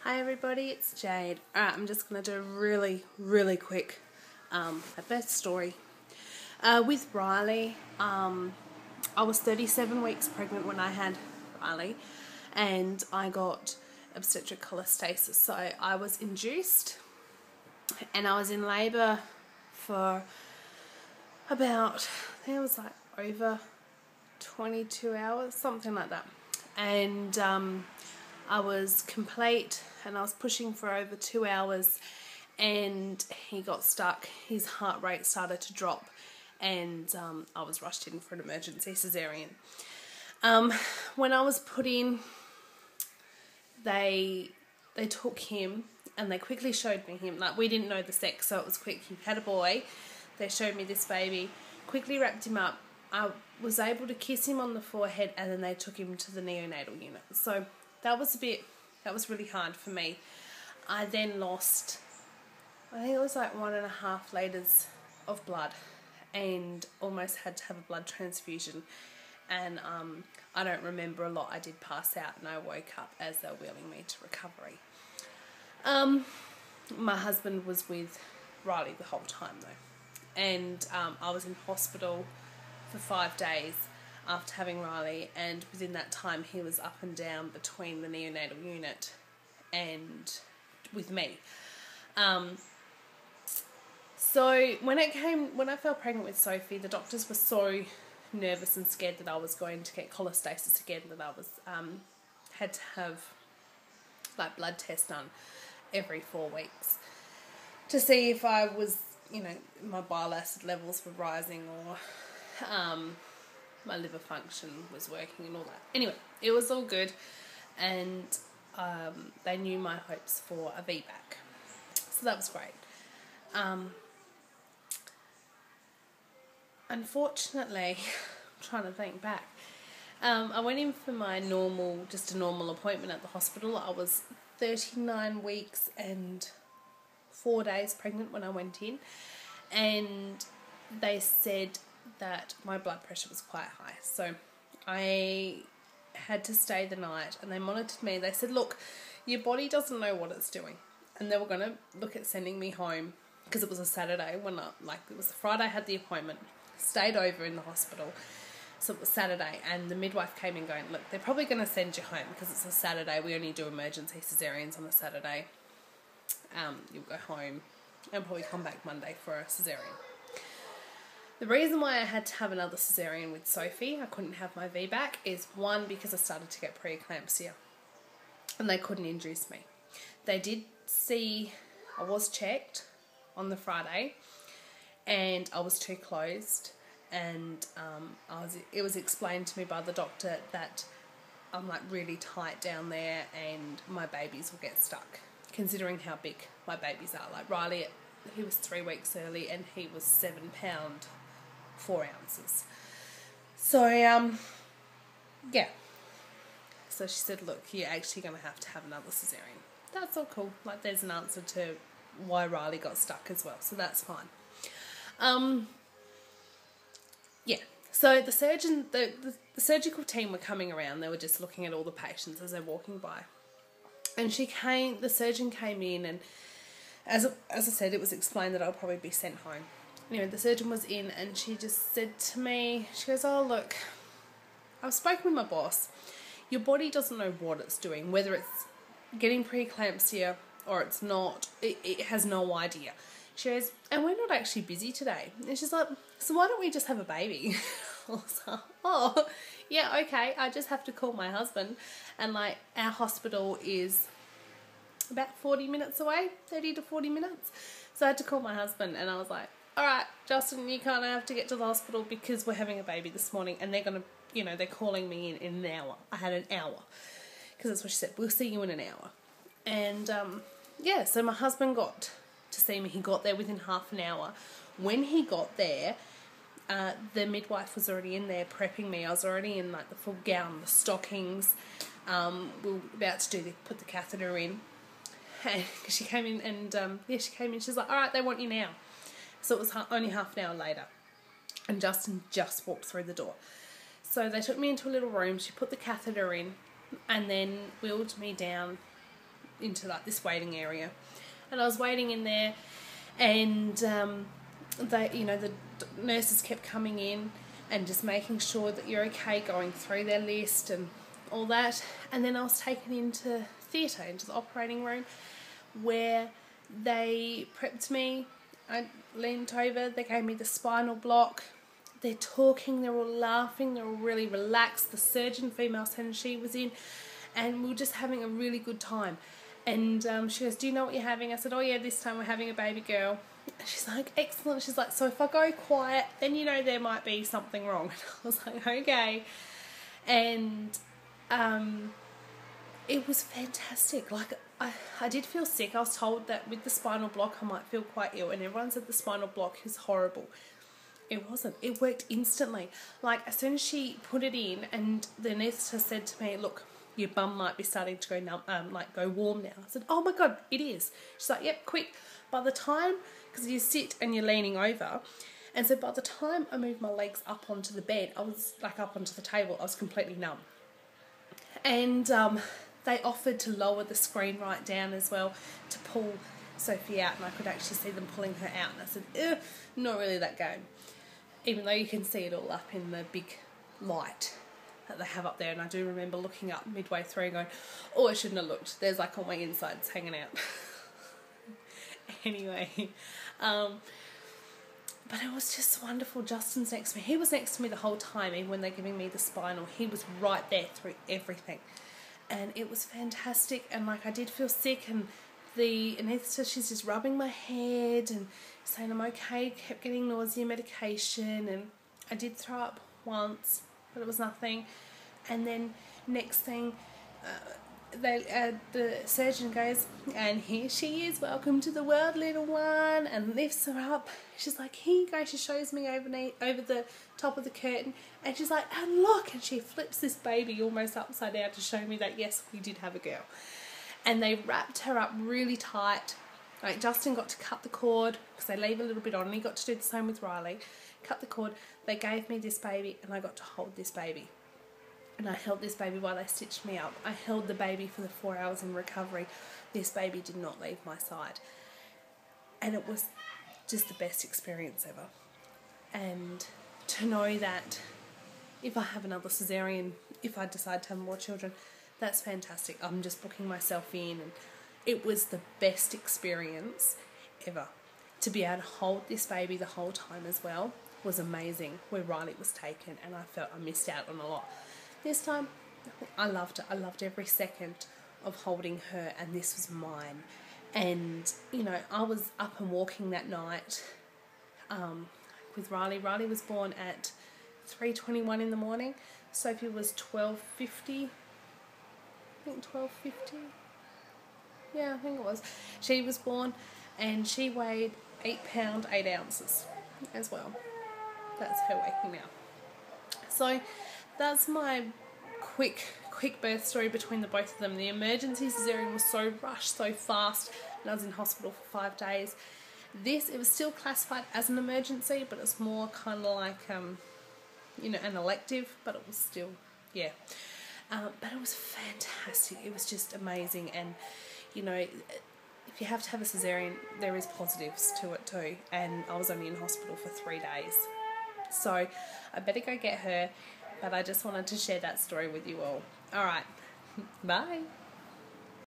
Hi everybody, it's Jade. Alright, I'm just going to do a really quick a birth story. With Riley, I was 37 weeks pregnant when I had Riley, and I got obstetric cholestasis. So I was induced, and I was in labour for about, I think it was like over 22 hours, something like that. And I was complete, and I was pushing for over 2 hours, and he got stuck. His heart rate started to drop, and I was rushed in for an emergency cesarean. When I was put in, they took him, and they quickly showed me him. Like, we didn't know the sex, so it was quick. He had a boy. They showed me this baby, quickly wrapped him up. I was able to kiss him on the forehead, and then they took him to the neonatal unit. So that was really hard for me. I then lost, I think it was like 1.5 litres of blood, and almost had to have a blood transfusion. And I don't remember a lot. I did pass out, and I woke up as they were wheeling me to recovery. My husband was with Riley the whole time though, and I was in hospital for 5 days after having Riley, and within that time he was up and down between the neonatal unit and with me. So when I fell pregnant with Sophie, the doctors were so nervous and scared that I was going to get cholestasis again, that I was had to have like blood tests done every 4 weeks to see if I was, my bile acid levels were rising, or my liver function was working and all that. Anyway, it was all good, and they knew my hopes for a VBAC, so that was great. Unfortunately, I'm trying to think back, I went in for my normal appointment at the hospital. I was 39 weeks and 4 days pregnant when I went in, and they said that my blood pressure was quite high, so I had to stay the night, and they monitored me. They said, look, your body doesn't know what it's doing, and they were going to look at sending me home, because it was a Saturday it was a Friday I had the appointment, stayed over in the hospital, so it was Saturday, and the midwife came in going, look, they're probably going to send you home because it's a Saturday, we only do emergency cesareans on a Saturday. You'll go home and probably come back Monday for a cesarean. The reason why I had to have another cesarean with Sophie, I couldn't have my VBAC, is one, because I started to get preeclampsia and they couldn't induce me. They did see, I was checked on the Friday, and I was too closed, and it was explained to me by the doctor that I'm like really tight down there and my babies will get stuck, considering how big my babies are. Like Riley, he was 3 weeks early, and he was 7 pound 4 ounces. So yeah, so she said, look, you're actually going to have another cesarean. That's all cool. Like, there's an answer to why Riley got stuck as well, so that's fine. Yeah, so the surgeon, the surgical team were coming around. They were just looking at all the patients as they're walking by, and the surgeon came in, and as I said, it was explained that I'll probably be sent home. Anyway, the surgeon was in, and she just said to me, she goes, oh, look, I've spoken with my boss. Your body doesn't know what it's doing, whether it's getting preeclampsia or it's not. It has no idea. She goes, and we're not actually busy today. And she's like, so why don't we just have a baby? I was like, oh, yeah, okay. I just have to call my husband. And like, our hospital is about 40 minutes away, 30 to 40 minutes. So I had to call my husband, and I was like, all right, Justin, you kind of have to get to the hospital because we're having a baby this morning, and they're going to, they're calling me in an hour. I had an hour, because that's what she said. We'll see you in an hour. And yeah, so my husband got to see me. He got there within half an hour. When he got there, the midwife was already in there prepping me. I was already in like the full gown, the stockings. We were about to put the catheter in. And she came in, and she came in. She's like, all right, they want you now. So it was only half an hour later, and Justin just walked through the door. So they took me into a little room. She put the catheter in, and then wheeled me down into like this waiting area, and I was waiting in there, and the nurses kept coming in and just making sure that you're okay, going through their list and all that. And then I was taken into theatre, into the operating room, where they prepped me. I leaned over, they gave me the spinal block. They're talking, they're all laughing, they're all really relaxed. The surgeon, female surgeon, she was in, and we were just having a really good time. And she goes, "Do you know what you're having?" I said, "Oh yeah, this time we're having a baby girl." And she's like, "Excellent." She's like, "So if I go quiet, then you know there might be something wrong." And I was like, "Okay." And it was fantastic. Like, I did feel sick. I was told that with the spinal block I might feel quite ill, and everyone said the spinal block is horrible. It wasn't. It worked instantly. Like, as soon as she put it in, and the anaesthetist said to me, "Look, your bum might be starting to go numb, like go warm now." I said, "Oh my God, it is." She's like, "Yep, quick." By the time, because you sit and you're leaning over, and so by the time I moved my legs up onto the bed, I was like up onto the table, I was completely numb. And they offered to lower the screen right down as well to pull Sophie out, and I could actually see them pulling her out. And I said, not really that game. Even though you can see it all up in the big light that they have up there. And I do remember looking up midway through and going, "Oh, I shouldn't have looked. There's like all my insides hanging out." Anyway, but it was just wonderful. Justin's next to me. He was next to me the whole time, even when they're giving me the spinal. He was right there through everything. And it was fantastic. And like, I did feel sick, and the anaesthetist, she's just rubbing my head and saying I'm okay, kept getting nausea medication, and I did throw up once, but it was nothing. And then next thing, the surgeon goes, "And here she is, welcome to the world, little one," and lifts her up. She's like, "Here you go." She shows me over the top of the curtain, and she's like, "And look," and she flips this baby almost upside down to show me that yes, we did have a girl. And they wrapped her up really tight. Like, Justin got to cut the cord because they leave a little bit on, and he got to do the same with Riley. Cut the cord. They gave me this baby, and I got to hold this baby. And I held this baby while they stitched me up. I held the baby for the 4 hours in recovery. This baby did not leave my side. And it was just the best experience ever. And to know that if I have another cesarean, if I decide to have more children, that's fantastic. I'm just booking myself in, and it was the best experience ever. To be able to hold this baby the whole time as well was amazing, where Riley was taken, and I felt I missed out on a lot. This time, I loved it. I loved every second of holding her, and this was mine. And, you know, I was up and walking that night with Riley. Riley was born at 3:21 in the morning. Sophie was 12:50. I think 12:50. Yeah, I think it was. She was born, and she weighed 8 pounds 8 ounces as well. That's her weighing now. So that's my quick birth story between the both of them. The emergency cesarean was so rushed, so fast, and I was in hospital for 5 days. It was still classified as an emergency, but it's more kind of like, an elective, but it was still, yeah. But it was fantastic. It was just amazing. And, you know, if you have to have a cesarean, there is positives to it too. And I was only in hospital for 3 days. So I better go get her. But I just wanted to share that story with you all. All right. Bye.